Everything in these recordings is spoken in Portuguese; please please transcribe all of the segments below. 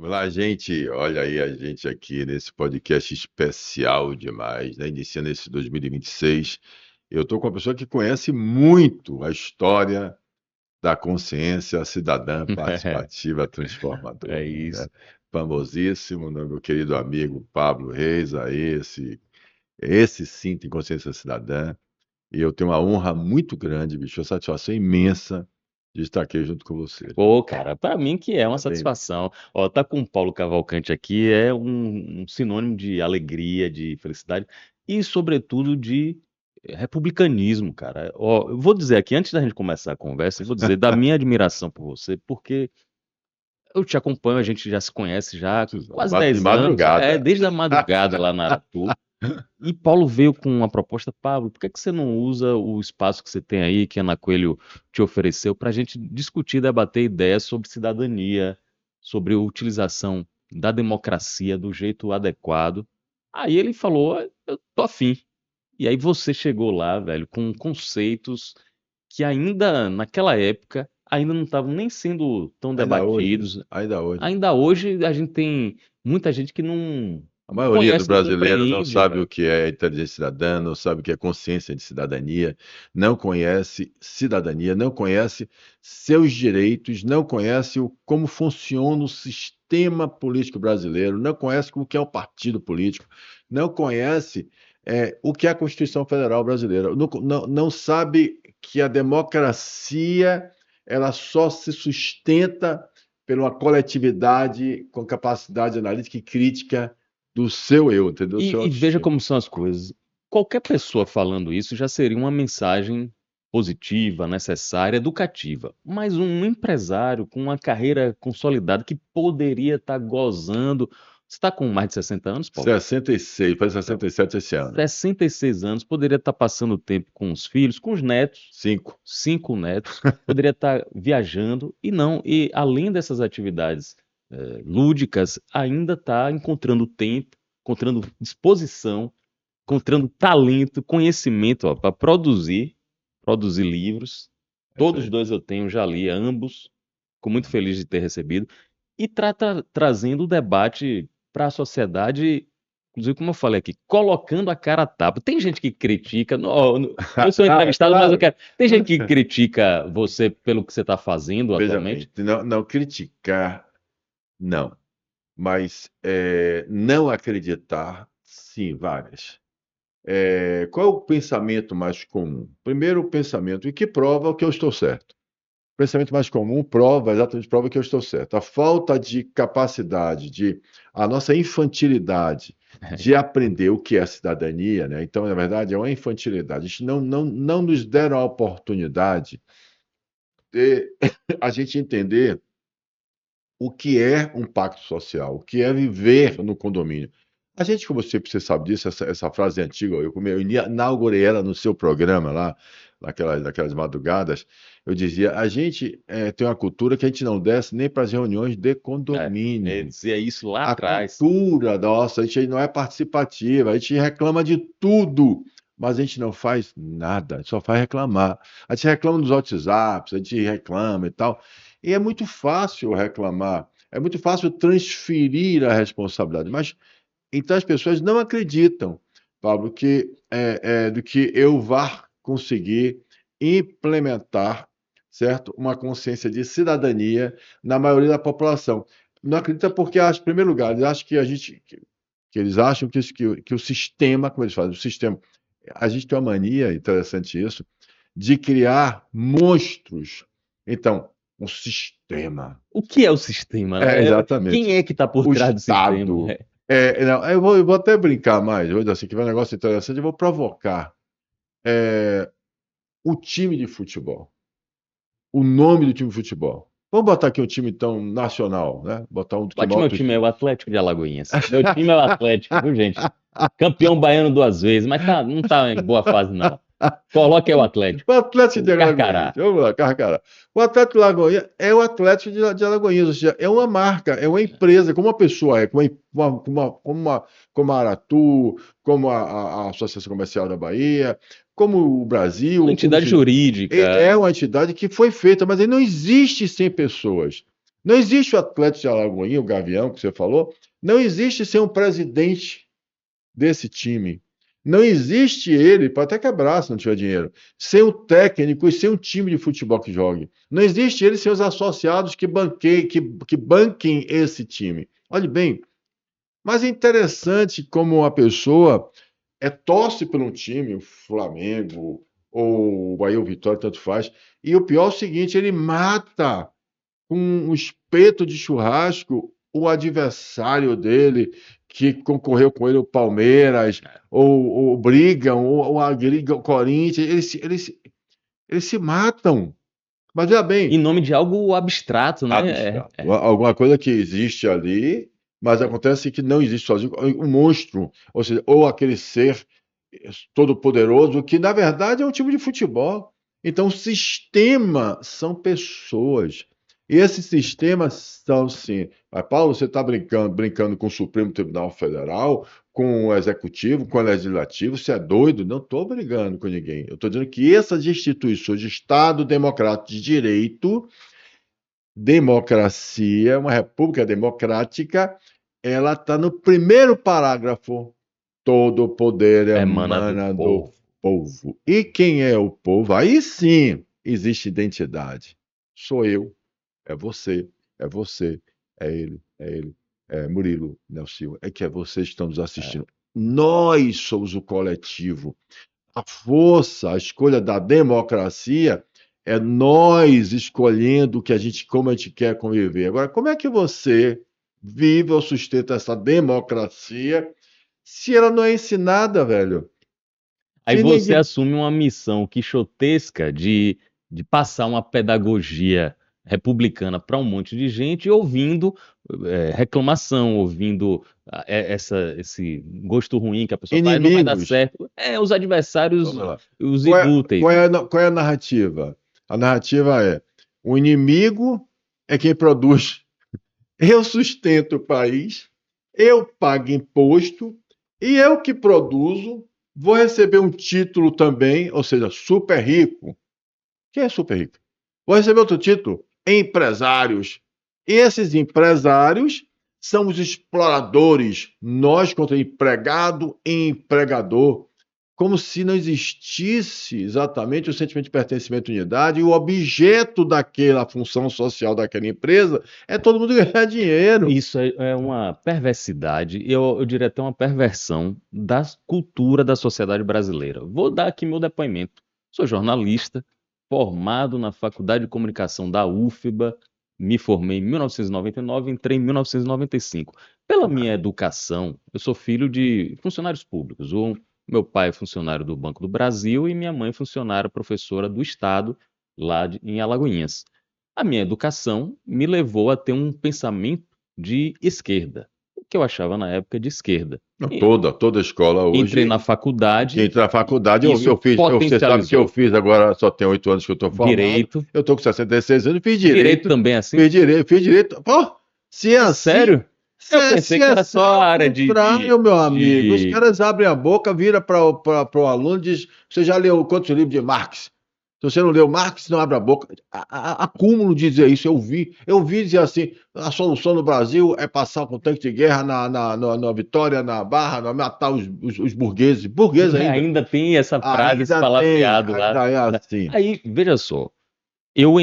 Vamos lá, gente. Olha aí a gente aqui nesse podcast especial demais, né? Iniciando esse 2026. Eu estou com uma pessoa que conhece muito a história da consciência cidadã participativa É transformadora, né? isso. Famosíssimo, né? Meu querido amigo Pablo Reis, aí esse sim tem consciência cidadã. E eu tenho uma honra muito grande, bicho, uma satisfação imensa de estar aqui junto com você. Pô, cara, pra mim que é uma Tá bem? satisfação. Ó, tá com o Paulo Cavalcante aqui é um sinônimo de alegria, de felicidade e, sobretudo, de republicanismo, cara. Ó, eu vou dizer aqui, antes da gente começar a conversa, eu vou dizer da minha admiração por você, porque eu te acompanho, a gente já se conhece já há quase De 10 anos, madrugada. desde a madrugada lá na Aratu. E Paulo veio com uma proposta, Pablo, por que que você não usa o espaço que você tem aí, que a Ana Coelho te ofereceu, para a gente discutir, debater ideias sobre cidadania, sobre a utilização da democracia do jeito adequado? Aí ele falou, eu tô afim. E aí você chegou lá, velho, com conceitos que ainda naquela época ainda não estavam nem sendo tão Ainda hoje, debatidos. ainda hoje. Ainda hoje a gente tem muita gente que não A maioria do conhece, não brasileiro não compreende, sabe o velho. que é inteligência cidadã, não sabe o que é consciência de cidadania, não conhece cidadania, não conhece seus direitos, não conhece como funciona o sistema político brasileiro, não conhece o que é o partido político, não conhece o que é a Constituição Federal Brasileira, não sabe que a democracia ela só se sustenta pela coletividade com capacidade analítica e crítica do seu eu, entendeu? Do seu E veja autoestima. como são as coisas. Qualquer pessoa falando isso já seria uma mensagem positiva, necessária, educativa. Mas um empresário com uma carreira consolidada que poderia estar gozando. Você está com mais de 60 anos, Paulo? 66, faz Então, 67 esse ano. 66 anos, poderia estar passando tempo com os filhos, com os netos, 5. 5 netos, poderia estar viajando e não. E além dessas atividades lúdicas, ainda está encontrando tempo, encontrando disposição, encontrando talento, conhecimento para produzir livros. É isso Todos os aí. dois eu tenho, já li ambos, fico muito feliz de ter recebido. E trazendo o debate para a sociedade, inclusive, como eu falei aqui, colocando a cara a tapa. Tem gente que critica, eu sou entrevistado, mas eu Claro. quero. Tem gente que critica você pelo que você está fazendo Veja atualmente? bem, não criticar, não. Mas não acreditar, sim, várias. Qual é o pensamento mais comum? Primeiro, o pensamento e que prova que eu estou certo. O pensamento mais comum exatamente prova que eu estou certo. A falta de capacidade, a nossa infantilidade de aprender o que é cidadania, né? Então, na verdade, é uma infantilidade. A gente não nos deram a oportunidade de a gente entender o que é um pacto social, o que é viver no condomínio. A gente, como você sabe disso, essa frase é antiga, eu inaugurei ela no seu programa lá, naquelas madrugadas, eu dizia, a gente tem uma cultura que a gente não desce nem para as reuniões de Eu condomínio. dizia isso lá A atrás. cultura nossa, a gente não é participativa, a gente reclama de tudo, mas a gente não faz nada, a gente só faz reclamar. A gente reclama nos WhatsApps, a gente reclama e tal. E é muito fácil reclamar, é muito fácil transferir a responsabilidade, mas então as pessoas não acreditam, Pablo, do que eu vá conseguir implementar, certo? Uma consciência de cidadania na maioria da população. Não acredita porque, em primeiro lugar, eles acham que que eles acham que o sistema, como eles fazem, o sistema. A gente tem uma mania, interessante isso, de criar monstros. Então, um sistema. O que é o sistema, né? Exatamente. Quem é que está por O trás do sistema? Estado. Não, eu vou até brincar mais, eu vou dizer assim, que vai um negócio interessante, eu vou provocar. O time de futebol, o nome do time de futebol. Vamos botar aqui um time então nacional, né? Botar um que Bote meu bota time, é o Atlético de Alagoinhas. Meu time é o Atlético, viu, gente? Campeão baiano 2 vezes, mas não tá em boa fase, não. Coloque aí o O Atlético. Atlético de O Alagoinhas. Carcará. Vamos lá, Carcará. O Atlético de Alagoinhas é o Atlético de Alagoinhas, ou seja, é uma marca, é uma empresa, como uma pessoa é, como a Aratu, como a Associação Comercial da Bahia, como o Uma Brasil, entidade jurídica. é uma entidade que foi feita, mas ele não existe sem pessoas. Não existe o Atlético de Alagoinha, o Gavião, que você falou, não existe sem um presidente desse time. Não existe ele, pode até quebrar se não tiver dinheiro, sem o técnico e sem um time de futebol que jogue. Não existe ele sem os associados que banquem esse time. Olhe bem, mas é interessante como uma pessoa torce por um time, o Flamengo ou aí o Vitória, tanto faz, e o pior é o seguinte, ele mata com um espeto de churrasco o adversário dele, que concorreu com ele, o Palmeiras, ou brigam, ou agrigam o Corinthians, eles se matam. Mas veja Em bem, nome de algo abstrato, né? abstrato. Alguma coisa que existe ali, mas acontece que não existe sozinho. Um monstro, ou seja, ou aquele ser todo-poderoso, que na verdade é um time de futebol. Então, o sistema são pessoas. E esses sistemas são, sim. Mas, Paulo, você está brincando com o Supremo Tribunal Federal, com o Executivo, com o Legislativo, você é doido? Não estou brigando com ninguém. Eu estou dizendo que essas instituições de Estado democrático de direito, democracia, uma república democrática, ela está no primeiro parágrafo. Todo o poder Emana do emana do povo. povo. E quem é o povo? Aí sim existe identidade. Sou eu, é você, é ele, é Murilo Nelson, é que é vocês que estão nos assistindo. Nós somos o coletivo. A força, a escolha da democracia é nós escolhendo como a gente quer conviver. Agora, como é que você vive ou sustenta essa democracia se ela não é ensinada, velho? Aí Se você ninguém... assume uma missão quixotesca de passar uma pedagogia republicana para um monte de gente, ouvindo reclamação, ouvindo esse gosto ruim que a pessoa faz, não vai dar Inimigos, certo. Os adversários, vamos lá. os Qual é, inúteis. qual é a narrativa? A narrativa é: o inimigo é quem produz. Eu sustento o país, eu pago imposto e eu que produzo, vou receber um título também, ou seja, super rico. Quem é super rico? Vou receber outro título: empresários. Esses empresários são os exploradores, nós contra empregado e empregador, como se não existisse exatamente o sentimento de pertencimento e unidade, e o objeto daquela função social daquela empresa é todo mundo ganhar dinheiro. Isso é uma perversidade, eu diria até uma perversão da cultura da sociedade brasileira. Vou dar aqui meu depoimento. Sou jornalista, formado na Faculdade de Comunicação da UFBA, me formei em 1999, entrei em 1995. Pela minha educação, eu sou filho de funcionários públicos. Meu pai é funcionário do Banco do Brasil e minha mãe é funcionária professora do Estado, em Alagoinhas. A minha educação me levou a ter um pensamento de esquerda, o que eu achava na época de esquerda. Não, E toda escola entrei hoje, na quem faculdade, entra na faculdade, isso você sabe que eu potencializou. fiz agora, só tem 8 anos que eu estou formado, Direito, eu estou com 66 anos, direito também é assim? fiz direito. Pô, se é É assim, sério? Eu pensei se que é era assim, só a ao área contrário, meu amigo, os de... caras abrem a boca, vira para o aluno e diz: você já leu quantos livros de Marx? Se você não leu Marx, não abre a boca. Acúmulo dizer isso, eu vi dizer assim: a solução no Brasil é passar com tanque de guerra na Vitória, na Barra, matar os burgueses. Burgueses ainda. Ainda tem essa frase, esse Ainda tem, palavreado lá. ainda é assim. Aí, veja só, eu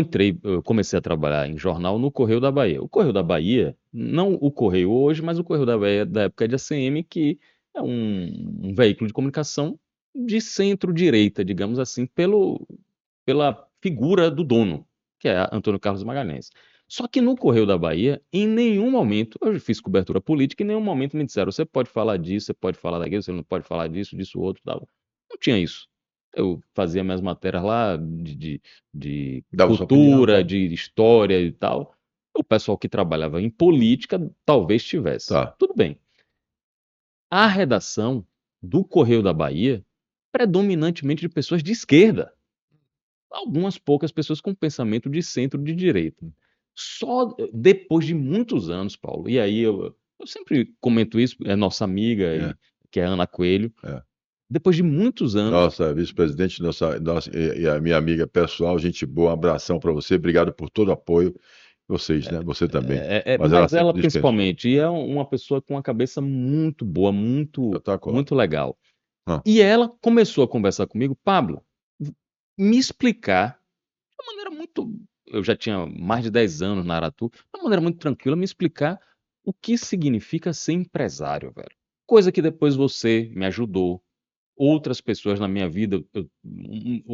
comecei a trabalhar em jornal no Correio da Bahia. O Correio da Bahia, não o Correio hoje, mas o Correio da Bahia da época de ACM, que é um veículo de comunicação de centro-direita, digamos assim, pela figura do dono, que é Antônio Carlos Magalhães. Só que no Correio da Bahia, em nenhum momento, eu fiz cobertura política, em nenhum momento me disseram: você pode falar disso, você pode falar daquilo, você não pode falar disso, outro, tal. Não tinha isso. Eu fazia minhas matérias lá de Dava sua opinião, cultura, tá? de história e tal. O pessoal que trabalhava em política talvez tivesse. Tá. Tudo bem. A redação do Correio da Bahia, predominantemente de pessoas de esquerda, algumas poucas pessoas com pensamento de centro de direita. Só depois de muitos anos, Paulo, e aí eu sempre comento isso, é nossa amiga, É, que é a Ana Coelho, é. depois de muitos anos, Nossa vice-presidente, e a minha amiga pessoal, gente boa, um abração para você, obrigado por todo o apoio. Vocês, né? Você também. Mas ela Mas ela sempre dispensou. principalmente, e é uma pessoa com uma cabeça muito boa, Espetacular. muito legal. Ah. E ela começou a conversar comigo, Pablo, me explicar, de uma maneira muito. Eu já tinha mais de 10 anos na Aratu, de uma maneira muito tranquila, me explicar o que significa ser empresário, velho. Coisa que depois você me ajudou, outras pessoas na minha vida,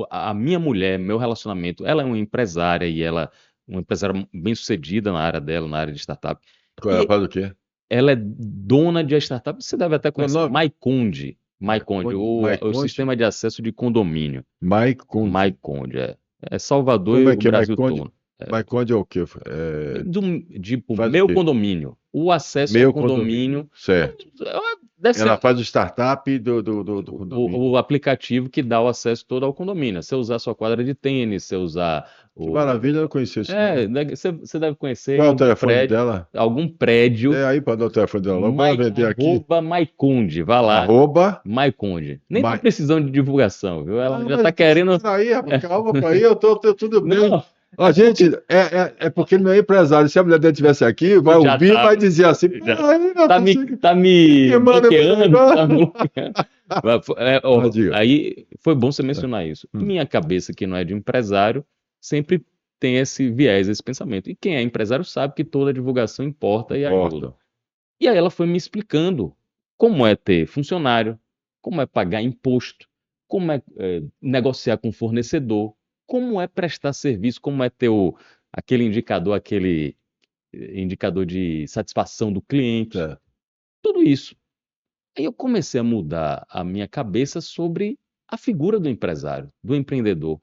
a minha mulher, meu relacionamento, ela é uma empresária e ela uma empresária bem-sucedida na área dela, na área de startup. Ela E faz o quê? ela é dona de startup, você deve até Qual é o conhecer, nome? MyConde, o Maiconde? sistema de acesso de condomínio. Maiconde. MyConde, é Salvador Como e é o que é Brasil Maiconde? todo. Maiconde é o quê? Tipo, Faz o meu quê? condomínio. O acesso ao Meu condomínio. condomínio Certo. deve ser Ela faz o startup do condomínio. o aplicativo que dá o acesso todo ao condomínio. Se você usar sua quadra de tênis, se você usar Que maravilha, eu não conhecia isso. você deve conhecer Qual é o em telefone dela? algum prédio, É aí para dar o telefone dela logo. Bora vender aqui. @Maiconde, vá lá, Arroba. Maiconde. Nem tá Mai... precisando de divulgação, viu? Ela Não, já mas tá querendo. peraí, rapaz, calma aí, eu tô tudo bem. Não, Ó, gente, é porque ele não é empresário. Se a mulher dele estivesse aqui, vai já ouvir e tá, vai dizer assim: já peraí, não tá me, consigo. tá me Manda bloqueando, tá agora. me bloqueando. Ah, diga. Aí foi bom você mencionar isso. Hum. Minha cabeça, que não é de empresário, sempre tem esse viés, esse pensamento. E quem é empresário sabe que toda divulgação importa e ajuda. Importa. E aí ela foi me explicando como é ter funcionário, como é pagar imposto, como é, negociar com fornecedor, como é prestar serviço, como é ter aquele indicador de satisfação do cliente, Certo. tudo isso. Aí eu comecei a mudar a minha cabeça sobre a figura do empresário, do empreendedor,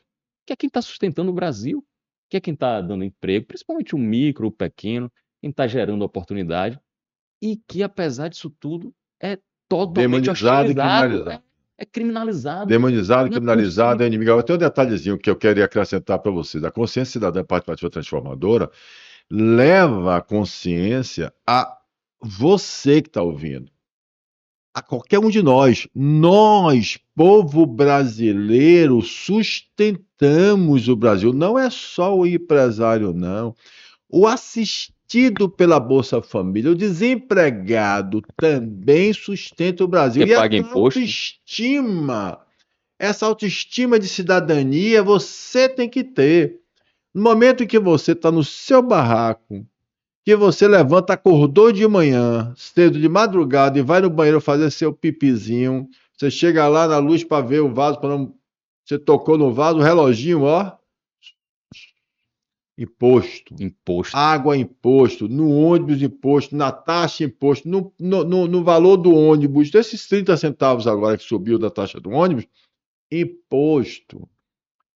que é quem está sustentando o Brasil, que é quem está dando emprego, principalmente o micro, o pequeno, quem está gerando oportunidade, e que, apesar disso tudo, é totalmente Demonizado e hostilizado, criminalizado. é criminalizado. Demonizado e Não é criminalizado é possível. inimigo. Agora, tem um detalhezinho que eu queria acrescentar para vocês. A consciência cidadã participativa transformadora leva a consciência a você que está ouvindo, a qualquer um de nós. Nós, povo brasileiro, sustentamos o Brasil. Não é só o empresário, não. O assistido pela Bolsa Família, o desempregado também sustenta o Brasil. Porque E paga essa imposto. essa autoestima de cidadania você tem que ter. No momento que você está no seu barraco, que você levanta, acordou de manhã, cedo de madrugada e vai no banheiro fazer seu pipizinho, você chega lá na luz para ver o vaso, você tocou no vaso, o reloginho, ó, imposto. Imposto. Água, imposto, no ônibus, imposto, na taxa, imposto, no valor do ônibus, desses 30 centavos agora que subiu da taxa do ônibus, imposto.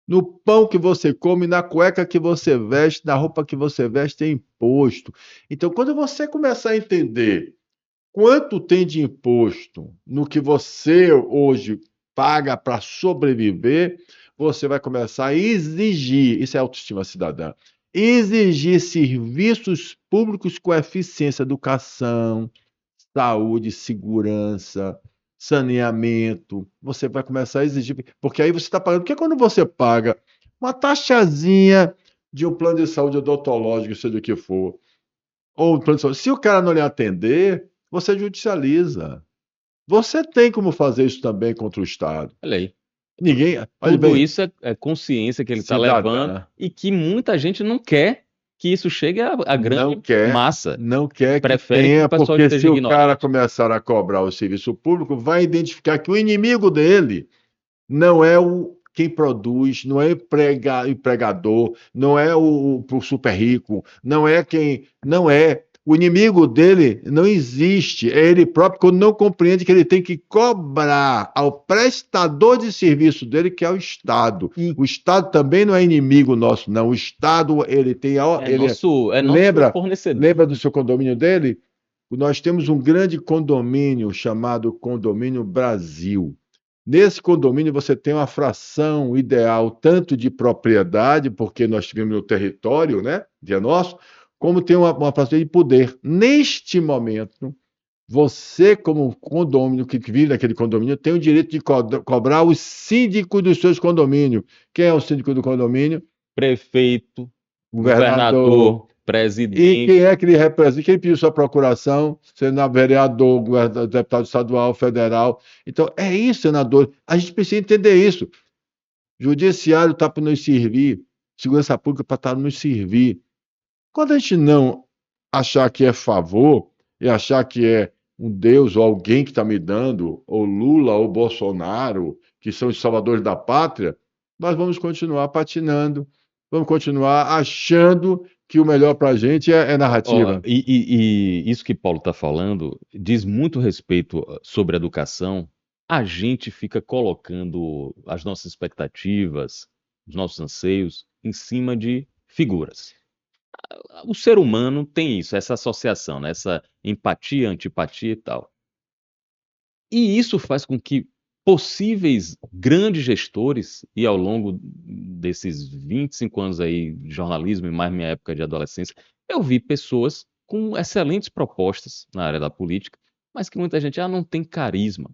No pão que você come, na cueca que você veste, na roupa que você veste, tem imposto. Então, quando você começar a entender quanto tem de imposto no que você hoje paga para sobreviver, você vai começar a exigir, isso é autoestima cidadã, exigir serviços públicos com eficiência, educação, saúde, segurança, saneamento. Você vai começar a exigir, porque aí você está pagando. Porque quando você paga uma taxazinha de um plano de saúde odontológico, seja o que for, ou um plano de saúde, se o cara não lhe atender, você judicializa. Você tem como fazer isso também contra o Estado. Olha aí. Ninguém. Olha Tudo bem, isso é consciência que ele está cidadã. levando e que muita gente não quer que isso chegue à grande massa. Não quer que Prefere que tenha, o pessoal porque esteja se o ignorante. cara começar a cobrar o serviço público, vai identificar que o inimigo dele não é quem produz, não é empregador, não é o super rico, não é quem. Não é. O inimigo dele não existe, é ele próprio, quando não compreende que ele tem que cobrar ao prestador de serviço dele, que é o Estado. O Estado também não é inimigo nosso, não. O Estado, ele tem. Nosso fornecedor. Lembra do seu condomínio dele? Nós temos um grande condomínio chamado Condomínio Brasil. Nesse condomínio você tem uma fração ideal tanto de propriedade, porque nós tivemos no território, né, que é nosso, como tem uma fração de poder. Neste momento, você, como condomínio que vive naquele condomínio, tem o direito de cobrar os síndicos dos seus condomínios. Quem é o síndico do condomínio? Prefeito, Governador, E presidente. quem é que ele representa? Quem pediu sua procuração? Senador, vereador, deputado estadual, federal. Então, é isso, senador. A gente precisa entender isso. Judiciário está para nos servir, segurança pública para estar nos servir. Quando a gente não achar que é favor e achar que é um Deus ou alguém que está me dando, ou Lula ou Bolsonaro, que são os salvadores da pátria, nós vamos continuar patinando, vamos continuar achando que o melhor para a gente é Ó, narrativa. e isso que Paulo está falando diz muito respeito sobre educação. A gente fica colocando as nossas expectativas, os nossos anseios em cima de figuras. O ser humano tem isso, essa associação, né? Essa empatia, antipatia e tal. E isso faz com que possíveis grandes gestores, e ao longo desses 25 anos aí de jornalismo e mais minha época de adolescência, eu vi pessoas com excelentes propostas na área da política, mas que muita gente não tem carisma.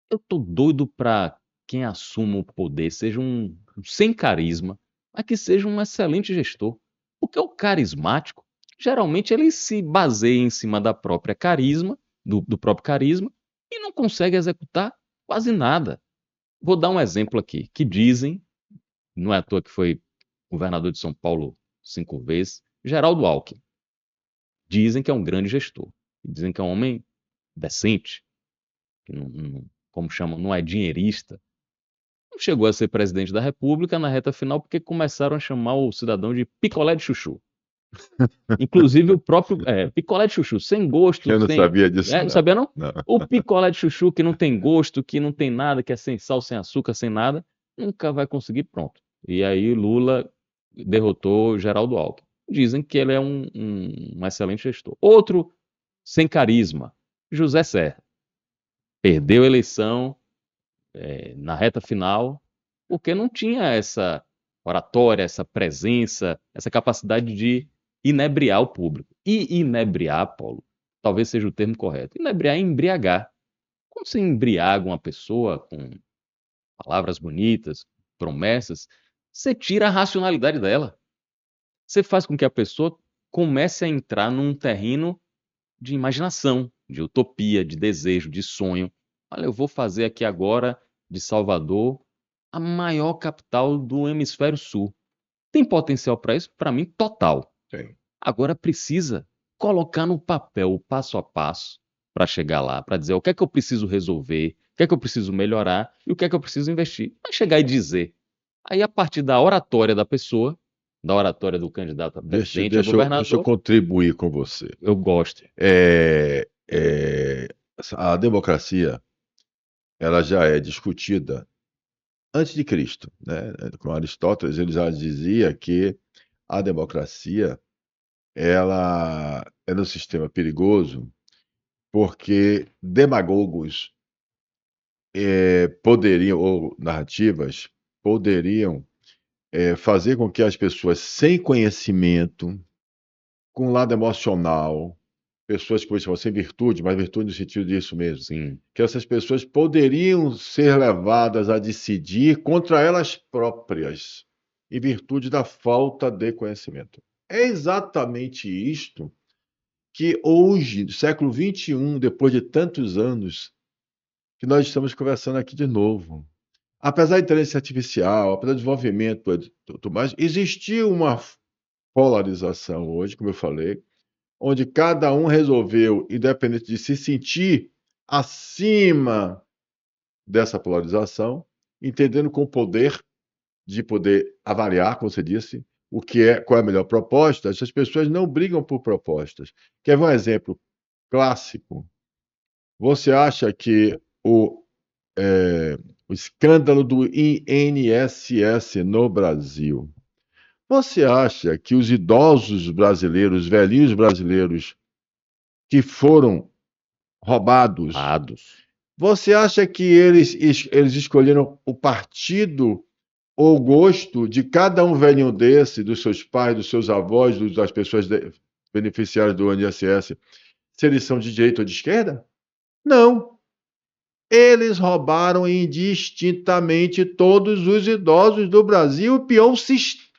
Eu tô doido para quem assuma o poder seja um sem carisma, mas que seja um excelente gestor. Porque o carismático, geralmente ele se baseia em cima da própria carisma, do próprio carisma, e não consegue executar quase nada. Vou dar um exemplo aqui, que dizem, não é à toa que foi governador de São Paulo 5 vezes, Geraldo Alckmin. Dizem que é um grande gestor. Dizem que é um homem decente, que como chamam, não é dinheirista. Não chegou a ser presidente da República na reta final porque começaram a chamar o cidadão de picolé de chuchu. Inclusive o próprio picolé de chuchu, sem gosto, Eu não sem. sabia disso, Não sabia não? não. O picolé de chuchu que não tem gosto, que não tem nada, que é sem sal, sem açúcar, sem nada, nunca vai conseguir, pronto. E aí Lula derrotou Geraldo Alckmin. Dizem que ele é um excelente gestor. Outro sem carisma, José Serra. Perdeu a eleição na reta final porque não tinha essa oratória, essa presença, essa capacidade de inebriar o público. E inebriar, Paulo, talvez seja o termo correto. Inebriar é embriagar. Quando você embriaga uma pessoa com palavras bonitas, promessas, você tira a racionalidade dela. Você faz com que a pessoa comece a entrar num terreno de imaginação, de utopia, de desejo, de sonho. Olha, eu vou fazer aqui agora de Salvador a maior capital do hemisfério sul. Tem potencial para isso? Para mim, total. Sim. Agora precisa colocar no papel o passo a passo para chegar lá, para dizer o que é que eu preciso resolver, o que é que eu preciso melhorar e o que é que eu preciso investir. Vai chegar e dizer. Aí, a partir da oratória da pessoa, da oratória do candidato a presidente, a Deixa eu governador, contribuir com você. eu gosto. A democracia, ela já é discutida antes de Cristo, né? Com Aristóteles, ele já dizia que a democracia, ela era um sistema perigoso porque demagogos poderiam, ou narrativas, poderiam fazer com que as pessoas sem conhecimento, com lado emocional, pessoas que hoje sem virtude, mas virtude no sentido disso mesmo, Sim. que essas pessoas poderiam ser levadas a decidir contra elas próprias, em virtude da falta de conhecimento. É exatamente isto que hoje, no século XXI, depois de tantos anos, que nós estamos conversando aqui de novo. Apesar da inteligência artificial, apesar do desenvolvimento e tudo mais, existiu uma polarização hoje, como eu falei, onde cada um resolveu, independente de se sentir acima dessa polarização, entendendo com o poder de poder avaliar, como você disse, qual é a melhor proposta. Essas pessoas não brigam por propostas. Quer ver um exemplo clássico? Você acha que o escândalo do INSS no Brasil, você acha que os idosos brasileiros, velhinhos brasileiros, que foram roubados, você acha que eles escolheram o partido ou o gosto de cada um velhinho desse, dos seus pais, dos seus avós, das pessoas beneficiárias do INSS, se eles são de direita ou de esquerda? Não. Eles roubaram indistintamente todos os idosos do Brasil, o pior,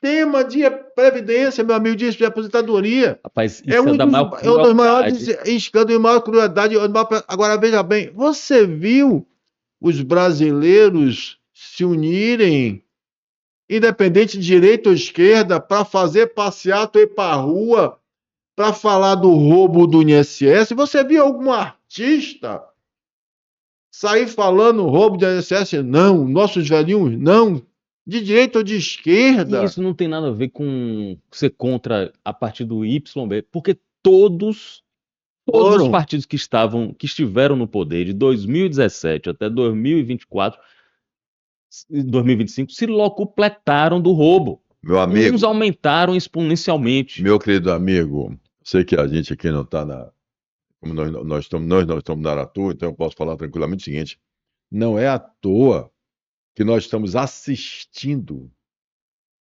sistema de previdência, meu amigo, de aposentadoria. Rapaz, É isso é um da dos, maior é um dos maiores crueldade. escândalos, de maior crueldade. Agora, veja bem, você viu os brasileiros se unirem, independente de direita ou esquerda, para fazer passeata e ir para a rua, para falar do roubo do INSS? Você viu algum artista sair falando roubo do INSS? Não. Nossos velhinhos? Não. De direita ou de E esquerda? isso não tem nada a ver com ser contra a partir do YB, porque todos os Foram. partidos que estiveram no poder de 2017 até 2024, 2025, se locupletaram do roubo. Meu Uns amigo, aumentaram exponencialmente. meu querido amigo, sei que a gente aqui não está na. Como nós estamos na Aratu, então eu posso falar tranquilamente o seguinte: não é à toa que nós estamos assistindo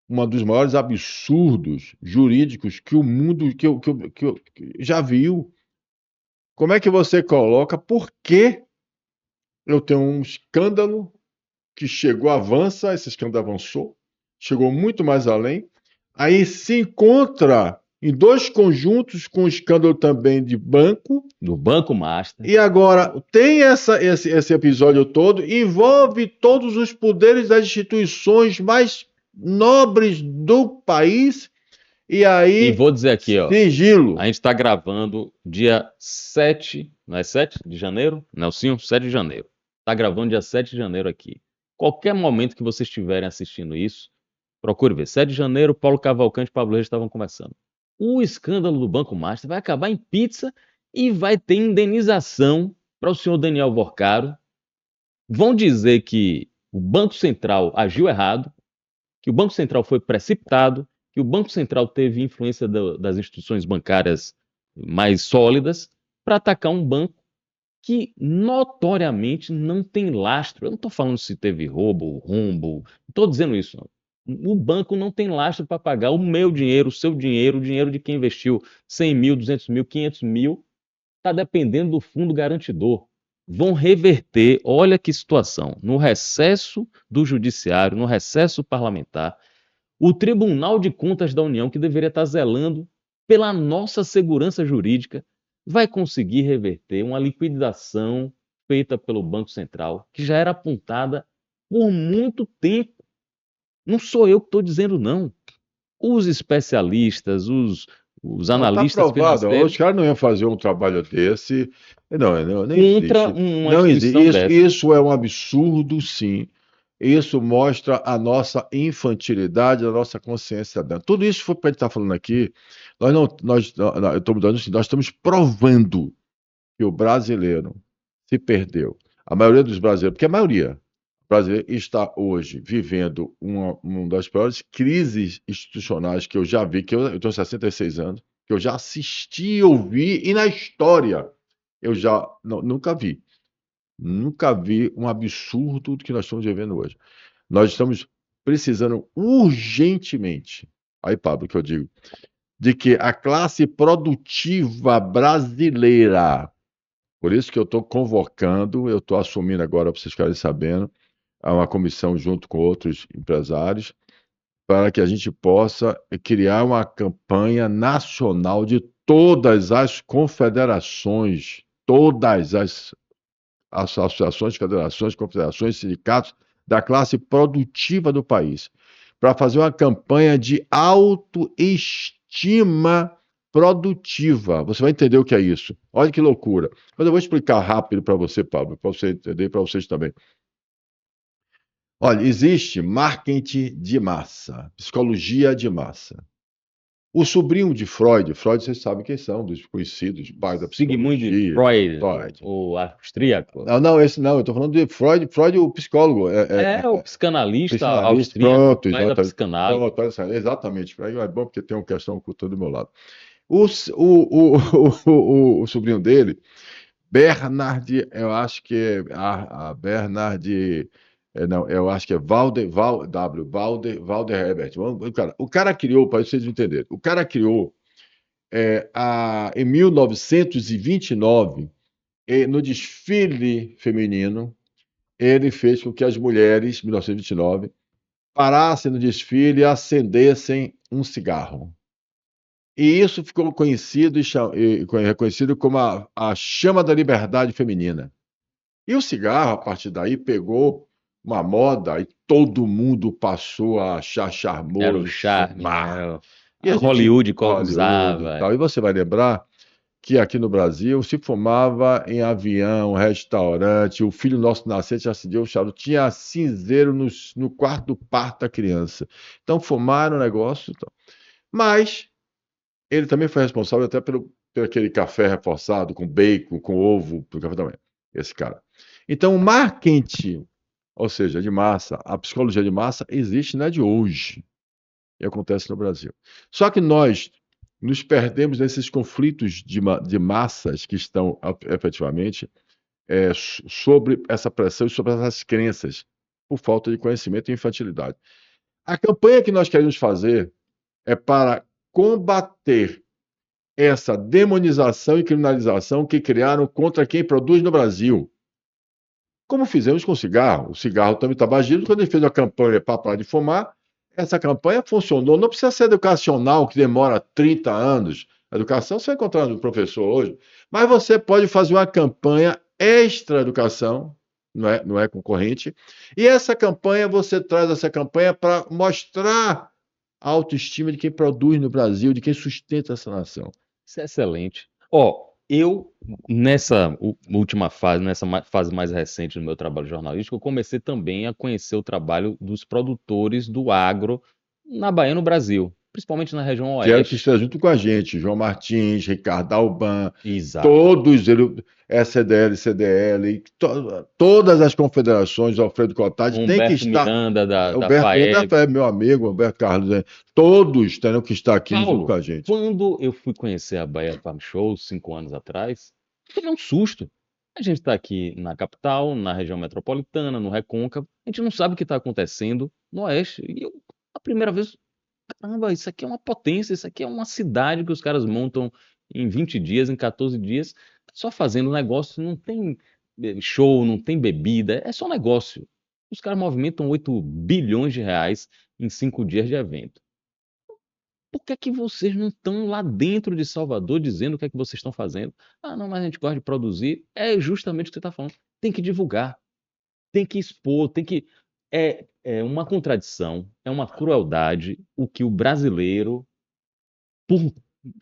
um dos maiores absurdos jurídicos que o mundo que já viu. Como é que você coloca? Por que eu tenho um escândalo que chegou, avança, esse escândalo avançou, chegou muito mais além, aí se encontra em dois conjuntos com o escândalo também de banco, No Banco Master, e agora tem esse episódio todo, envolve todos os poderes das instituições mais nobres do país, e e aí vou dizer aqui, ó, sigilo. a gente está gravando dia 7, não é 7 de janeiro? Nelsinho, 7 de janeiro. Está gravando dia 7 de janeiro aqui. Qualquer momento que vocês estiverem assistindo isso, procure ver. 7 de janeiro, Paulo Cavalcante e Pablo Reis estavam conversando. O escândalo do Banco Master vai acabar em pizza e vai ter indenização para o senhor Daniel Vorcaro. Vão dizer que o Banco Central agiu errado, que o Banco Central foi precipitado, que o Banco Central teve influência das instituições bancárias mais sólidas para atacar um banco que notoriamente não tem lastro. Eu não estou falando se teve roubo, rombo, não estou dizendo isso. Não. O banco não tem lastro para pagar o meu dinheiro, o dinheiro de quem investiu 100 mil, 200 mil, 500 mil, está dependendo do fundo garantidor. Vão reverter, olha que situação, no recesso do judiciário, no recesso parlamentar, o Tribunal de Contas da União, que deveria estar zelando pela nossa segurança jurídica, vai conseguir reverter uma liquidação feita pelo Banco Central, que já era apontada por muito tempo. Não sou eu que estou dizendo, não. Os especialistas, os Não, está analistas provado. Os financeiros, caras não iam fazer um trabalho desse. Não, nem contra existe. uma Não existe. instituição Isso, dessa. isso é um absurdo, sim. Isso mostra a nossa infantilidade, a nossa consciência dentro. Tudo isso foi para a gente estar falando aqui. Nós não, eu estou mudando assim, nós estamos provando que o brasileiro se perdeu. A maioria dos brasileiros, porque a maioria brasileira está hoje vivendo uma das piores crises institucionais que eu já vi, que eu tenho 66 anos, que eu já assisti, ouvi, e na história eu já nunca vi. Nunca vi um absurdo do que nós estamos vivendo hoje. Nós estamos precisando urgentemente, aí, Pablo, que eu digo, de que a classe produtiva brasileira, por isso que eu estou convocando, eu estou assumindo agora, para vocês ficarem sabendo, a uma comissão junto com outros empresários, para que a gente possa criar uma campanha nacional de todas as confederações, todas as associações, federações, confederações, sindicatos da classe produtiva do país, para fazer uma campanha de autoestima produtiva. Você vai entender o que é isso. Olha que loucura. Mas eu vou explicar rápido para você, Pablo, para você entender e para vocês também. Olha, existe marketing de massa, psicologia de massa. O sobrinho de Freud, vocês sabem quem são, dos conhecidos, pais da Sigmund psicologia, Freud, Freud. o austríaco. Não, esse não, eu estou falando de Freud, o psicólogo, É o psicanalista psicanalista, austríaco, pronto, pai da exatamente. psicanálise. Pronto, exatamente. Aí é bom porque tem uma questão cultural do meu lado. O sobrinho dele, Bernard, eu acho que é a Bernard, não, eu acho que é Walder Herbert. O cara criou, para vocês entenderem, o cara criou em 1929, no desfile feminino, ele fez com que as mulheres, 1929, parassem no desfile e acendessem um cigarro. E isso ficou conhecido e reconhecido como a chama da liberdade feminina. E o cigarro, a partir daí, pegou uma moda e todo mundo passou a achar Era o charmoso charme, né? fumar. Era E a a gente, Hollywood Hollywood e usava. tal. E você vai lembrar que aqui no Brasil se fumava em avião, restaurante, o filho nosso nascente já acendeu o charuto, tinha cinzeiro no quarto do parto da criança. Então fumaram o negócio. Então. Mas ele também foi responsável até pelo aquele café reforçado com bacon, com ovo, pro café da manhã. Esse cara. Então, o marketing, ou seja, de massa, a psicologia de massa existe, não é de hoje. E acontece no Brasil. Só que nós nos perdemos nesses conflitos de massas que estão efetivamente sobre essa pressão e sobre essas crenças, por falta de conhecimento e infantilidade. A campanha que nós queremos fazer é para combater essa demonização e criminalização que criaram contra quem produz no Brasil. Como fizemos com o cigarro. O cigarro também tabagismo, quando ele fez uma campanha para parar de fumar, essa campanha funcionou. Não precisa ser educacional, que demora 30 anos. A educação você vai encontrar no professor hoje. Mas você pode fazer uma campanha extra-educação, não é concorrente. E essa campanha, você traz essa campanha para mostrar a autoestima de quem produz no Brasil, de quem sustenta essa nação. Isso é excelente. Ó, eu, nessa última fase, fase mais recente do meu trabalho jornalístico, eu comecei também a conhecer o trabalho dos produtores do agro na Bahia, no Brasil, principalmente na região Vieram que oeste. está junto com a gente, João Martins, Ricardo Alban, Exato. todos eles, SCDL, CDL, todas as confederações, Alfredo Cotati, tem que Humberto estar. Miranda, da Alberto Mendes, FAEB. meu amigo, Alberto Carlos, todos terão que estar aqui junto com Paulo, a gente. quando eu fui conhecer a Bahia Farm Show 5 anos atrás, tomei um susto. A gente está aqui na capital, na região metropolitana, no Recôncavo, a gente não sabe o que está acontecendo no Oeste. E eu, a primeira vez, caramba, isso aqui é uma potência, isso aqui é uma cidade que os caras montam em 20 dias, em 14 dias, só fazendo negócio, não tem show, não tem bebida, é só negócio. Os caras movimentam 8 bilhões de reais em 5 dias de evento. Por que é que vocês não estão lá dentro de Salvador dizendo o que é que vocês estão fazendo? Ah, não, mas a gente gosta de produzir. É justamente o que você está falando. Tem que divulgar, tem que expor, tem que. É uma contradição, é uma crueldade o que o brasileiro, por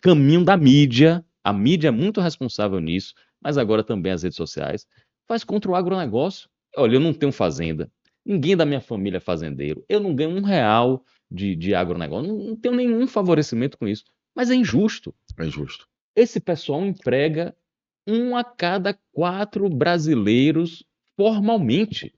caminho da mídia, a mídia é muito responsável nisso, mas agora também as redes sociais, faz contra o agronegócio. Olha, eu não tenho fazenda, ninguém da minha família é fazendeiro, eu não ganho R$ 1 de agronegócio, não tenho nenhum favorecimento com isso, mas é injusto. É injusto. Esse pessoal emprega 1 a cada 4 brasileiros formalmente.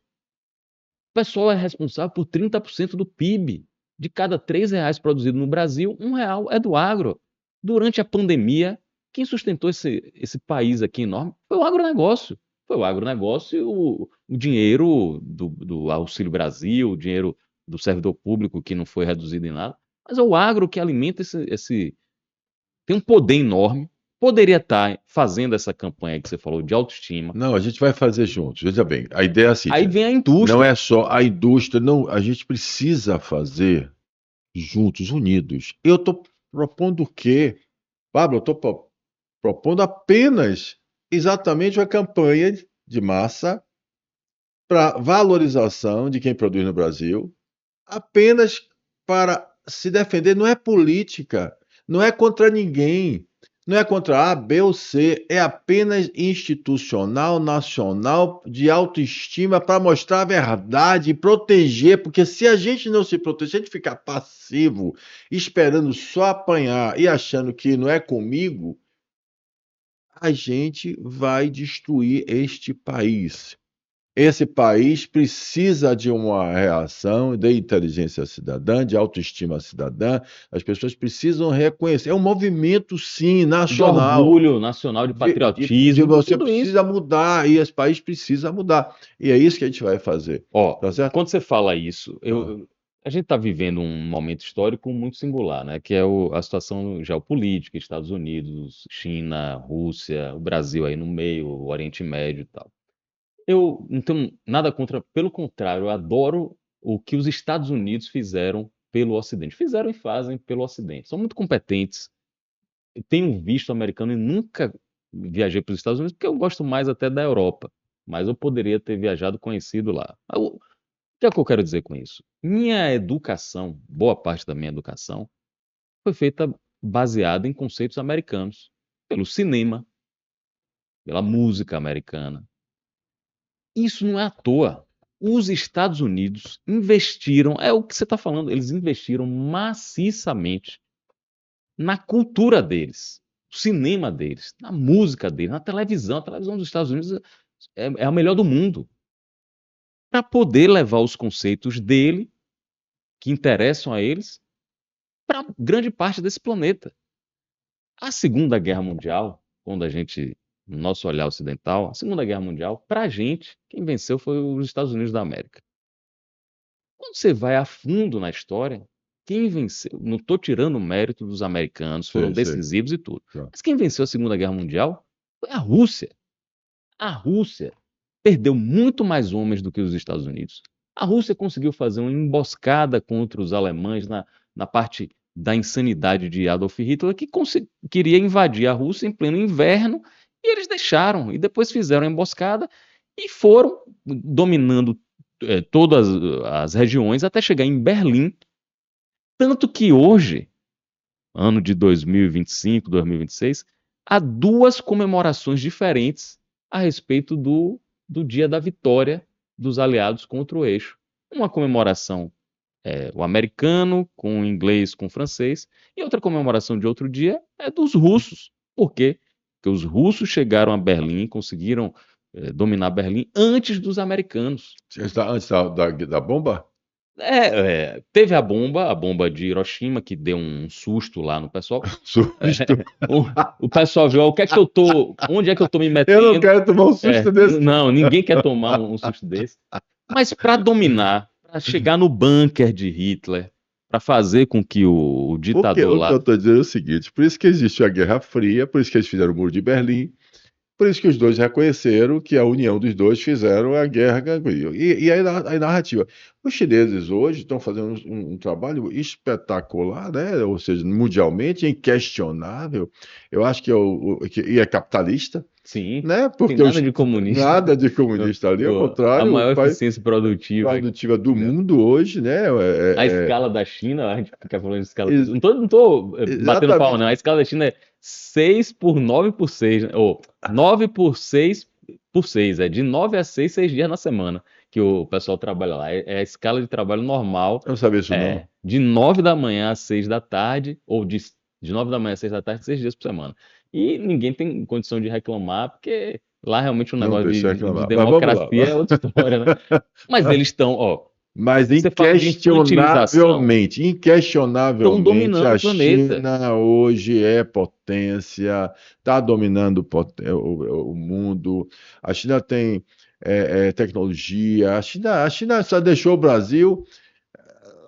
O pessoal é responsável por 30% do PIB. De cada R$ 3 produzido no Brasil, R$ 1 é do agro. Durante a pandemia, quem sustentou esse país aqui enorme foi o agronegócio. Foi o agronegócio e o dinheiro do Auxílio Brasil, o dinheiro do servidor público que não foi reduzido em nada. Mas é o agro que alimenta tem um poder enorme. Poderia estar fazendo essa campanha que você falou de autoestima. Não, a gente vai fazer juntos. Veja bem, a ideia é a Aí seguinte: vem a não indústria. é só a indústria, não, a gente precisa fazer juntos, unidos. Eu estou propondo o quê? Pablo, eu estou propondo apenas exatamente uma campanha de massa para valorização de quem produz no Brasil, apenas para se defender, não é política, não é contra ninguém, não é contra A, B ou C, é apenas institucional, nacional, de autoestima, para mostrar a verdade e proteger, porque se a gente não se proteger, se a gente ficar passivo, esperando só apanhar e achando que não é comigo, a gente vai destruir este país. Esse país precisa de uma reação de inteligência cidadã, de autoestima cidadã. As pessoas precisam reconhecer. É um movimento, sim, De nacional. orgulho nacional, de De patriotismo, de você tudo isso. precisa mudar e esse país precisa mudar. E é isso que a gente vai fazer. Ó, Tá certo? quando você fala isso, Ah, a gente está vivendo um momento histórico muito singular, né? Que é a situação geopolítica, Estados Unidos, China, Rússia, o Brasil aí no meio, o Oriente Médio e tal. Eu não tenho nada contra, pelo contrário, eu adoro o que os Estados Unidos fizeram pelo Ocidente. Fizeram e fazem pelo Ocidente. São muito competentes. Eu tenho visto americano e nunca viajei para os Estados Unidos, porque eu gosto mais até da Europa. Mas eu poderia ter viajado, conhecido lá. O que é que eu quero dizer com isso? Minha educação, boa parte da minha educação, foi feita baseada em conceitos americanos, pelo cinema, pela música americana. Isso não é à toa. Os Estados Unidos investiram, é o que você está falando, eles investiram maciçamente na cultura deles, no cinema deles, na música deles, na televisão. A televisão dos Estados Unidos é a melhor do mundo. Para poder levar os conceitos dele, que interessam a eles, para grande parte desse planeta. A Segunda Guerra Mundial, quando a gente, no nosso olhar ocidental, a Segunda Guerra Mundial, para a gente, quem venceu foi os Estados Unidos da América. Quando você vai a fundo na história, quem venceu, não estou tirando o mérito dos americanos, foram Sei, sei. decisivos e tudo, Claro. mas quem venceu a Segunda Guerra Mundial foi a Rússia. A Rússia perdeu muito mais homens do que os Estados Unidos. A Rússia conseguiu fazer uma emboscada contra os alemães na parte da insanidade de Adolf Hitler, que queria invadir a Rússia em pleno inverno, e eles deixaram, e depois fizeram a emboscada e foram dominando todas as regiões até chegar em Berlim. Tanto que hoje, ano de 2025, 2026, há duas comemorações diferentes a respeito do dia da vitória dos aliados contra o eixo. Uma comemoração o americano com o inglês com o francês, e outra comemoração de outro dia é dos russos. Por quê? Porque os russos chegaram a Berlim, conseguiram dominar Berlim antes dos americanos. Antes da bomba? Teve a bomba de Hiroshima, que deu um susto lá no pessoal. Susto. O pessoal viu, onde é que eu tô me Eu metendo? não quero tomar um susto desse. Não, ninguém quer tomar um susto desse. Mas para dominar, para chegar no bunker de Hitler, para fazer com que o Porque ditador o que lá. eu estou dizendo é o seguinte: por isso que existiu a Guerra Fria, por isso que eles fizeram o Muro de Berlim, por isso que os dois reconheceram que a união dos dois fizeram a guerra. E a narrativa. Os chineses hoje estão fazendo um trabalho espetacular, né? Ou seja, mundialmente, inquestionável. Eu acho que e é capitalista, Sim, né? tem nada de comunista. Nada de comunista ali, ao A contrário, maior o país eficiência produtiva. do mundo hoje, né? A escala da China, a gente fica falando de escala. Ex- Não tô batendo Exatamente. pau, não. A escala da China é 6 por 9 por 6, né? Ou 9 por 6 por 6. É de 9 a 6, 6 dias na semana que o pessoal trabalha lá. É a escala de trabalho normal. Eu não sabia isso, não. De 9 da manhã às 6 da tarde, ou de 9 da manhã às 6 da tarde, 6 dias por semana. E ninguém tem condição de reclamar, porque lá realmente o Não negócio precisa de reclamar. Mas democracia vamos lá. é outra história, né? Mas eles estão, Mas você fala de infantilização, estão inquestionavelmente, dominando a o planeta. China hoje é potência, está dominando o mundo. A China tem tecnologia. A China só deixou o Brasil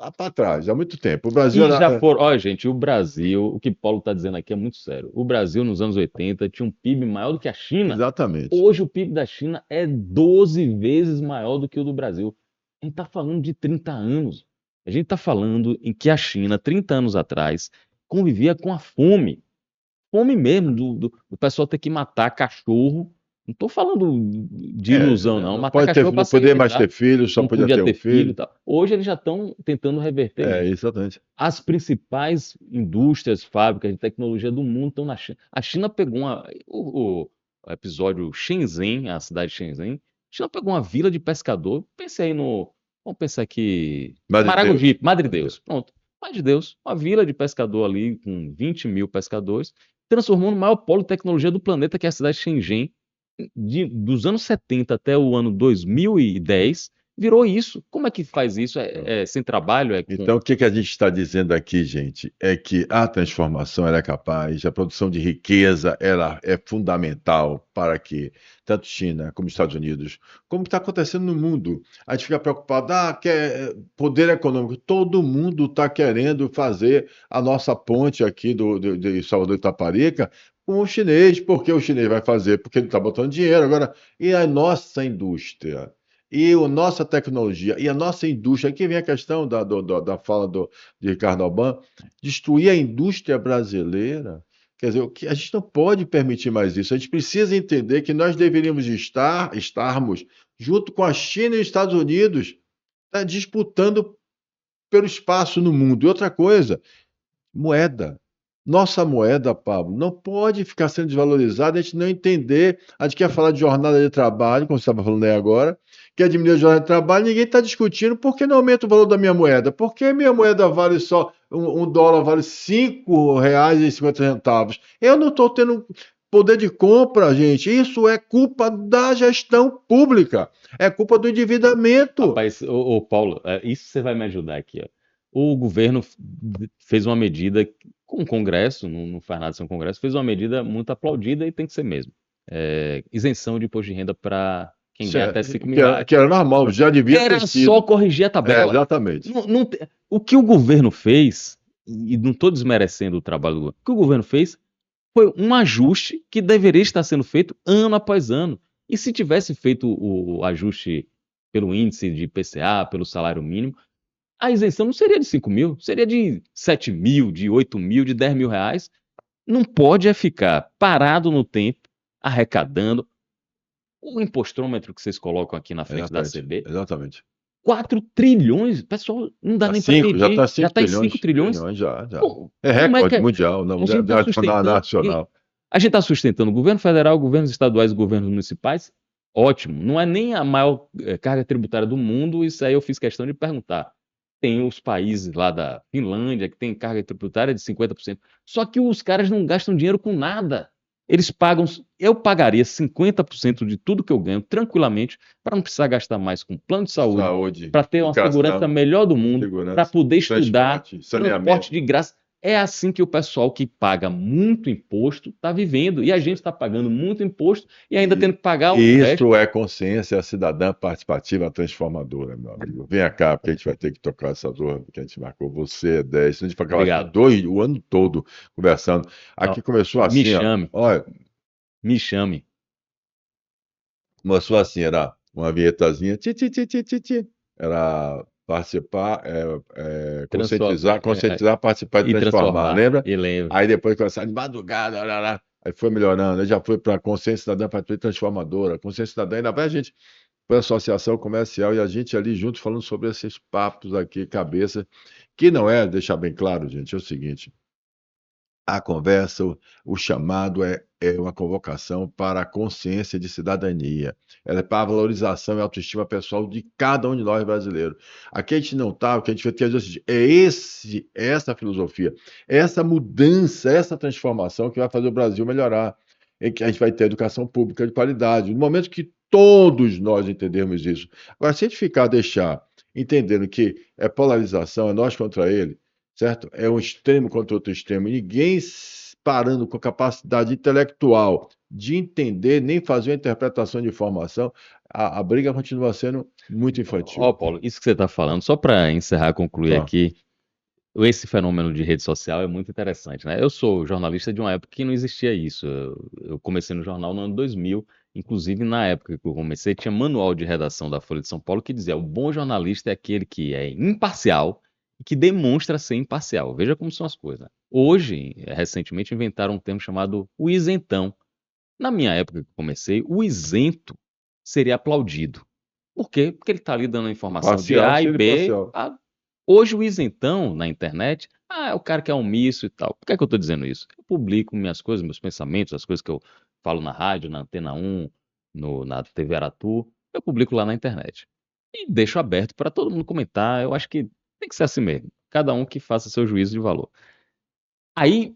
lá para trás, há muito tempo. O Brasil E já era. foram. Olha, gente, o Brasil, o que Paulo está dizendo aqui é muito sério. O Brasil, nos anos 80, tinha um PIB maior do que a China. Exatamente. Hoje, o PIB da China é 12 vezes maior do que o do Brasil. A gente está falando de 30 anos. A gente está falando em que a China, 30 anos atrás, convivia com a fome. Fome mesmo, do pessoal ter que matar cachorro. Não estou falando de ilusão, não. Matar cachorro para Não se poder mais alimentar. ter filhos, só Não podia ter um ter filho e filho. tal. Hoje eles já estão tentando reverter isso. Exatamente. As principais indústrias, fábricas de tecnologia do mundo estão na China. A China pegou o episódio Shenzhen, a cidade de Shenzhen. A China pegou uma vila de pescador. Pensei aí no. Vamos pensar aqui. Madre Maragogi, Madre Deus. Pronto. Madre Deus. Uma vila de pescador ali, com 20 mil pescadores, transformou no maior polo de tecnologia do planeta, que é a cidade de Shenzhen. Dos anos 70 até o ano 2010, virou isso. Como é que faz isso? Sem trabalho? Então, o que a gente está dizendo aqui, gente, é que a transformação ela é capaz, a produção de riqueza ela é fundamental para que tanto China como Estados Unidos, como está acontecendo no mundo, a gente fica preocupado, quer poder econômico, todo mundo está querendo fazer a nossa ponte aqui de Salvador e Itaparica com o chinês, porque o chinês vai fazer, porque ele está botando dinheiro agora, e a nossa indústria. e a nossa tecnologia e a nossa indústria, aqui vem a questão da fala de Ricardo Alban, destruir a indústria brasileira. Quer dizer, a gente não pode permitir mais isso. A gente precisa entender que nós deveríamos estarmos junto com a China e os Estados Unidos, tá, disputando pelo espaço no mundo. E outra coisa, moeda. Nossa moeda, Pablo, não pode ficar sendo desvalorizada, a gente não entender. A gente quer falar de jornada de trabalho, como você estava falando aí agora, quer diminuir a jornada de trabalho, ninguém está discutindo por que não aumenta o valor da minha moeda. Por que minha moeda vale só, um dólar vale R$ 5,50? Eu não estou tendo poder de compra, gente. Isso é culpa da gestão pública, é culpa do endividamento. Rapaz, ô Paulo, isso você vai me ajudar aqui, ó. O governo fez uma medida com o Congresso, não faz nada sem o Congresso, fez uma medida muito aplaudida e tem que ser mesmo. Isenção de imposto de renda para quem ganha até 5 mil reais. Que era normal, já devia Era ter sido. só corrigir a tabela. Exatamente. O que o governo fez, e não estou desmerecendo o trabalho do governo, o que o governo fez foi um ajuste que deveria estar sendo feito ano após ano. E se tivesse feito o ajuste pelo índice de IPCA, pelo salário mínimo, a isenção não seria de 5 mil, seria de 7 mil, de 8 mil, de 10 mil reais. Não pode ficar parado no tempo, arrecadando. O impostrômetro que vocês colocam aqui na frente da CB, Exatamente. 4 trilhões, pessoal, não dá nem para medir. Já está em 5 trilhões. Já. Pô, É recorde mundial, não, nacional. A gente está sustentando o governo federal, governos estaduais e governos municipais. Ótimo. Não é nem a maior carga tributária do mundo, isso aí eu fiz questão de perguntar. Tem os países lá da Finlândia que tem carga tributária de 50%. Só que os caras não gastam dinheiro com nada. Eles pagam. Eu pagaria 50% de tudo que eu ganho tranquilamente para não precisar gastar mais com plano de saúde, para ter uma segurança melhor do mundo, para poder estudar, transporte de graça. É assim que o pessoal que paga muito imposto está vivendo. E a gente está pagando muito imposto e ainda tendo que pagar o resto. Isso é consciência cidadã participativa transformadora, meu amigo. Venha cá, porque a gente vai ter que tocar essa dor que a gente marcou. Você é 10. A gente vai acabar o ano todo conversando. Aqui começou assim. Me chame. Olha, me chame. Começou assim, era uma vinhetazinha. Era participar, conscientizar, participar e transformar, lembra? E lembro. Aí depois começou de madrugada, aí foi melhorando, aí já foi para a consciência cidadã participativa transformadora, consciência cidadã, ainda vai a gente foi a associação comercial e a gente ali junto falando sobre esses papos aqui, cabeça, que não é, deixar bem claro, gente, é o seguinte, a conversa, o chamado é uma convocação para a consciência de cidadania. Ela é para a valorização e autoestima pessoal de cada um de nós brasileiros. Aqui a gente não está, o que a gente vai ter é essa filosofia, essa mudança, essa transformação que vai fazer o Brasil melhorar. Em que a gente vai ter educação pública de qualidade. No momento que todos nós entendermos isso. Agora, se a gente deixar entendendo que é polarização, é nós contra ele, certo? É um extremo contra outro extremo. Ninguém parando com capacidade intelectual de entender, nem fazer uma interpretação de informação, a briga continua sendo muito infantil. Paulo, isso que você está falando, só para encerrar, concluir aqui, esse fenômeno de rede social é muito interessante, né? Eu sou jornalista de uma época que não existia isso. Eu comecei no jornal no ano 2000, inclusive na época que eu comecei, tinha manual de redação da Folha de São Paulo que dizia: o bom jornalista é aquele que é imparcial e que demonstra ser imparcial. Veja como são as coisas, né? Hoje, recentemente, inventaram um termo chamado o isentão. Na minha época que comecei, o isento seria aplaudido. Por quê? Porque ele está ali dando a informação de A e B. Hoje o isentão na internet, é o cara que é omisso e tal. Por que é que eu estou dizendo isso? Eu publico minhas coisas, meus pensamentos, as coisas que eu falo na rádio, na Antena 1, na TV Aratu, eu publico lá na internet. E deixo aberto para todo mundo comentar. Eu acho que tem que ser assim mesmo. Cada um que faça seu juízo de valor. Aí,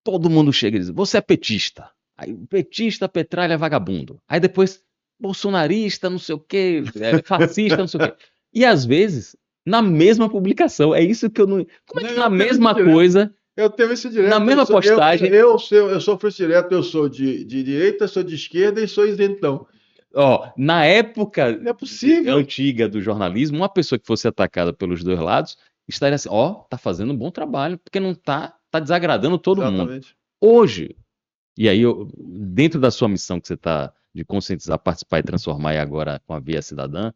todo mundo chega e diz: você é petista. Aí, petista, petralha, vagabundo. Aí depois, bolsonarista, não sei o quê, fascista, não sei o quê. E às vezes, na mesma publicação, é isso que eu não... Como é que na mesma coisa... Eu tenho esse direto. Na mesma postagem... Eu sofro esse direto, eu sou de direita, sou de esquerda e sou isentão. Na época possível. Antiga do jornalismo, uma pessoa que fosse atacada pelos dois lados estaria assim: tá fazendo um bom trabalho, porque não tá desagradando todo mundo. Hoje, e aí dentro da sua missão que você está de conscientizar, participar e transformar, e agora com a Via Cidadã,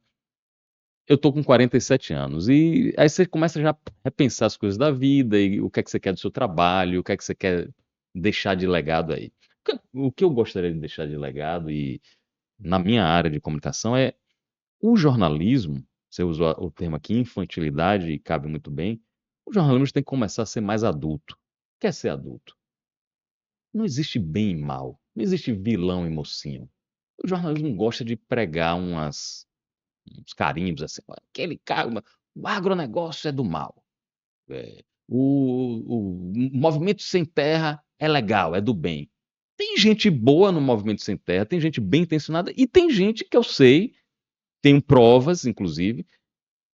eu tô com 47 anos. E aí você começa já a repensar as coisas da vida, e o que é que você quer do seu trabalho, o que é que você quer deixar de legado aí. O que eu gostaria de deixar de legado, e na minha área de comunicação, é o jornalismo. Você usou o termo aqui, infantilidade, e cabe muito bem. O jornalismo tem que começar a ser mais adulto. Quer ser adulto? Não existe bem e mal. Não existe vilão e mocinho. O jornalismo gosta de pregar uns carimbos assim. Aquele cara, o agronegócio é do mal. O movimento sem terra é legal, é do bem. Tem gente boa no movimento sem terra, tem gente bem intencionada, e tem gente que eu sei, tenho provas, inclusive,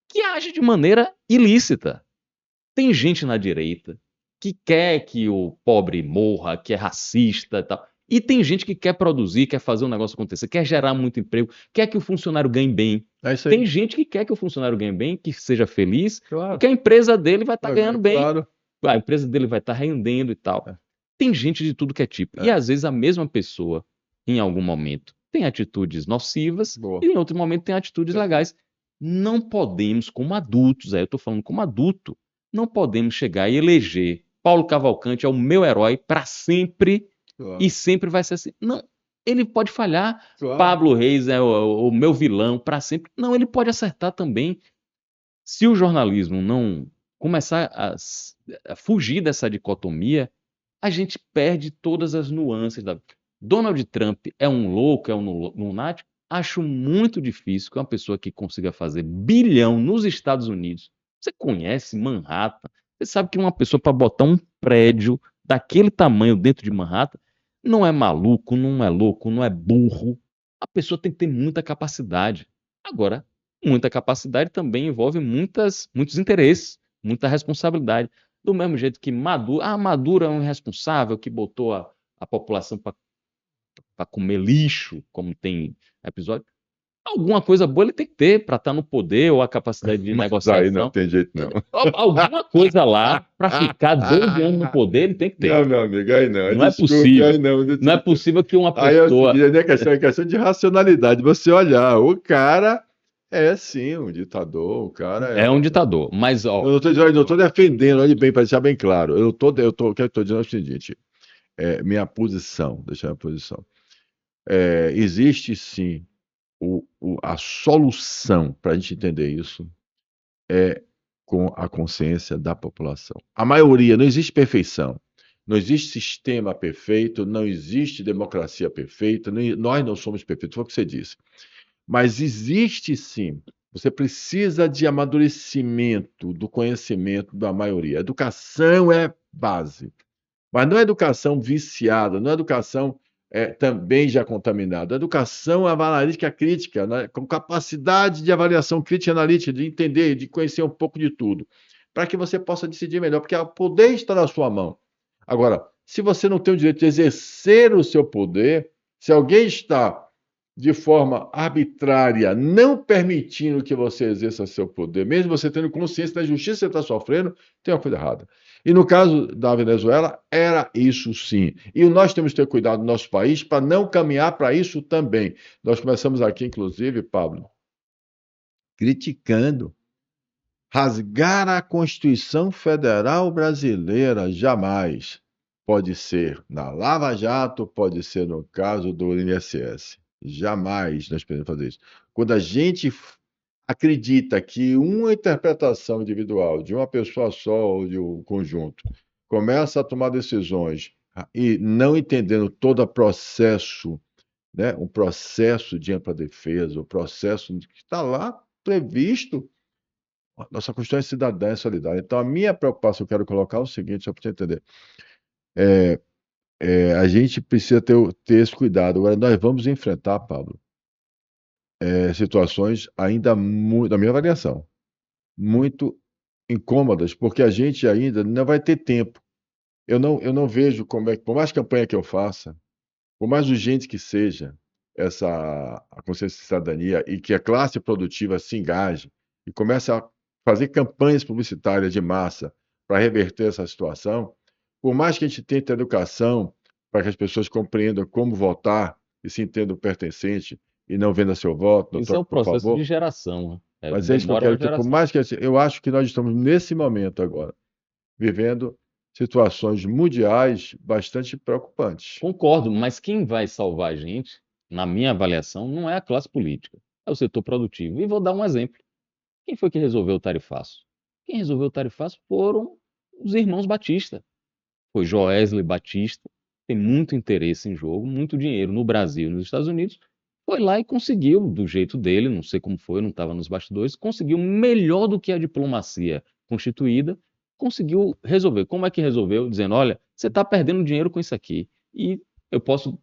que age de maneira ilícita. Tem gente na direita que quer que o pobre morra, que é racista e tal. E tem gente que quer produzir, quer fazer um negócio acontecer, quer gerar muito emprego, quer que o funcionário ganhe bem. É isso Tem aí. gente que quer que o funcionário ganhe bem, que seja feliz, e Claro. que a empresa dele vai estar ganhando bem. Claro. A empresa dele vai estar rendendo e tal. É. Tem gente de tudo que é tipo. E É. às vezes a mesma pessoa, em algum momento, tem atitudes nocivas, Boa. e em outro momento tem atitudes legais. Não podemos, como adultos, eu estou falando como adulto, não podemos chegar e eleger Paulo Cavalcante é o meu herói para sempre, Claro. e sempre vai ser assim. Não, ele pode falhar. Claro. Pablo Reis é o meu vilão para sempre. Não, ele pode acertar também. Se o jornalismo não começar a fugir dessa dicotomia, a gente perde todas as nuances da. Donald Trump é um louco, é um lunático? Acho muito difícil que uma pessoa que consiga fazer bilhão nos Estados Unidos. Você conhece Manhattan? Você sabe que uma pessoa para botar um prédio daquele tamanho dentro de Manhattan não é maluco, não é louco, não é burro. A pessoa tem que ter muita capacidade. Agora, muita capacidade também envolve muitos interesses, muita responsabilidade. Do mesmo jeito que Maduro é um irresponsável que botou a população para comer lixo, como tem episódio. Alguma coisa boa ele tem que ter para estar no poder, ou a capacidade de Mas aí não negociação. tem jeito, não. Alguma coisa lá para ficar 12 anos no poder ele tem que ter. Não, meu amigo, aí não. Não é Desculpe, possível. aí não. Não é possível que uma Aí é o pessoa. seguinte, é questão de racionalidade. Você olhar, o cara é sim um ditador, o cara É um ditador, mas Eu não estou defendendo, olha bem, para deixar bem claro. O que eu estou dizendo é o seguinte: minha posição, deixar a posição. Existe sim a solução para a gente entender isso é com a consciência da população. A maioria, não existe perfeição. Não existe sistema perfeito, não existe democracia perfeita, nós não somos perfeitos, foi o que você disse. Mas existe sim. Você precisa de amadurecimento do conhecimento da maioria. A educação é base. Mas não é educação viciada, não é educação também já contaminada. A educação é uma analítica crítica, né? Com capacidade de avaliação crítica e analítica, de entender, de conhecer um pouco de tudo, para que você possa decidir melhor, porque o poder está na sua mão. Agora, se você não tem o direito de exercer o seu poder, se alguém está de forma arbitrária, não permitindo que você exerça seu poder, mesmo você tendo consciência da justiça que você está sofrendo, tem uma coisa errada. E no caso da Venezuela, era isso sim. E nós temos que ter cuidado no nosso país para não caminhar para isso também. Nós começamos aqui, inclusive, Pablo, criticando. Rasgar a Constituição Federal Brasileira jamais. Pode ser na Lava Jato, pode ser no caso do INSS. Jamais nós podemos fazer isso. Quando a gente acredita que uma interpretação individual de uma pessoa só ou de um conjunto começa a tomar decisões e não entendendo todo o processo, né, um processo de ampla defesa, o processo que está lá previsto, nossa Constituição é cidadã e solidária. Então, a minha preocupação, eu quero colocar o seguinte, só para você entender. A gente precisa ter esse cuidado. Agora, nós vamos enfrentar, Pablo, situações ainda muito, na minha avaliação, muito incômodas, porque a gente ainda não vai ter tempo. Eu não vejo como é que, por mais campanha que eu faça, por mais urgente que seja a consciência de cidadania e que a classe produtiva se engaje e comece a fazer campanhas publicitárias de massa para reverter essa situação, por mais que a gente tente educação para que as pessoas compreendam como votar e se entendam pertencente e não venda seu voto, não Isso é o troque por processo favor. de geração, né? Mas é isso que eu Demora uma quero dizer. Por geração. mais que eu acho que nós estamos nesse momento agora, vivendo situações mundiais bastante preocupantes. Concordo, mas quem vai salvar a gente, na minha avaliação, não é a classe política, é o setor produtivo. E vou dar um exemplo. Quem foi que resolveu o tarifaço? Quem resolveu o tarifaço foram os irmãos Batista. Foi Joesley Batista, tem muito interesse em jogo, muito dinheiro no Brasil e nos Estados Unidos. Foi lá e conseguiu, do jeito dele, não sei como foi, não estava nos bastidores, conseguiu melhor do que a diplomacia constituída, conseguiu resolver. Como é que resolveu? Dizendo, olha, você está perdendo dinheiro com isso aqui e eu posso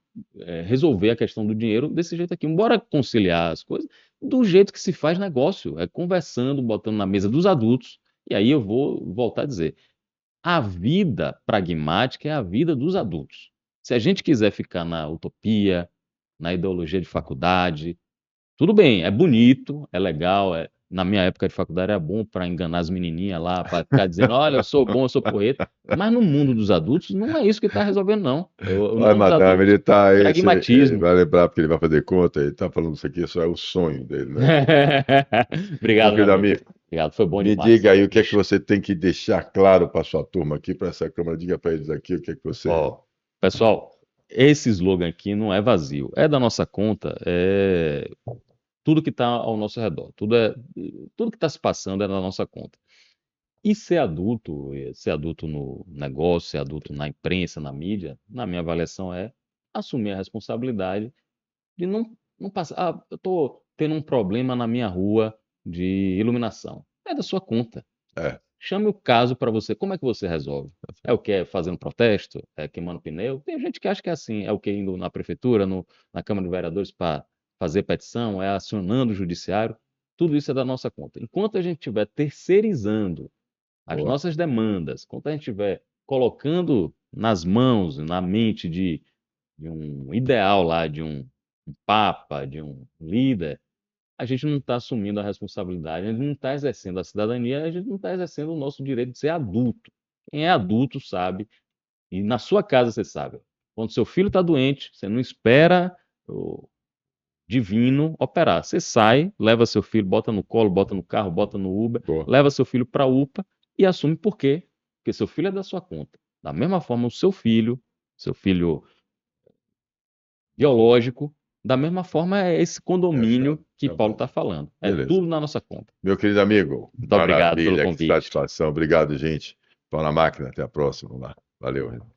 resolver a questão do dinheiro desse jeito aqui. Bora conciliar as coisas do jeito que se faz negócio, é conversando, botando na mesa dos adultos. E aí eu vou voltar a dizer, a vida pragmática é a vida dos adultos. Se a gente quiser ficar na utopia, na ideologia de faculdade, tudo bem, é bonito, é legal. Na minha época de faculdade era bom para enganar as menininhas lá, para ficar dizendo, olha, eu sou bom, eu sou porreta. Mas no mundo dos adultos não é isso que está resolvendo, não. O Vai, mundo dos madame, adultos, ele tá. pragmatismo. Vai lembrar porque ele vai fazer conta, ele tá falando isso aqui, isso é o sonho dele, né? Meu Obrigado, meu querido amigo. amigo, Obrigado, foi bom me demais. diga aí o que é que você tem que deixar claro para sua turma aqui, para essa Câmara. Diga para eles aqui o que é que você. Ó, pessoal, esse slogan aqui não é vazio, é da nossa conta, é tudo que está ao nosso redor, tudo que está se passando é da nossa conta. E ser adulto no negócio, ser adulto na imprensa, na mídia, na minha avaliação é assumir a responsabilidade de não passar. Ah, eu estou tendo um problema na minha rua de iluminação. É da sua conta. É, Chame o caso para você. Como é que você resolve? É o que? É fazendo protesto? É queimando pneu? Tem gente que acha que é assim. É o que? Indo na prefeitura, na Câmara de Vereadores para fazer petição? É acionando o judiciário? Tudo isso é da nossa conta. Enquanto a gente estiver terceirizando as boa. nossas demandas, enquanto a gente estiver colocando nas mãos, na mente de um ideal lá, de um papa, de um líder, a gente não está assumindo a responsabilidade, a gente não está exercendo a cidadania, a gente não está exercendo o nosso direito de ser adulto. Quem é adulto sabe, e na sua casa você sabe. Quando seu filho está doente, você não espera o divino operar. Você sai, leva seu filho, bota no colo, bota no carro, bota no Uber, Boa. leva seu filho para a UPA e assume por quê? Porque seu filho é da sua conta. Da mesma forma, o seu filho biológico, da mesma forma é esse condomínio que Tá Paulo bom. está falando. É Beleza. tudo na nossa conta. Meu querido amigo, Muito obrigado pelo maravilha, que convite. satisfação. Obrigado, gente. Pão na máquina, até a próxima. Vamos lá. Valeu.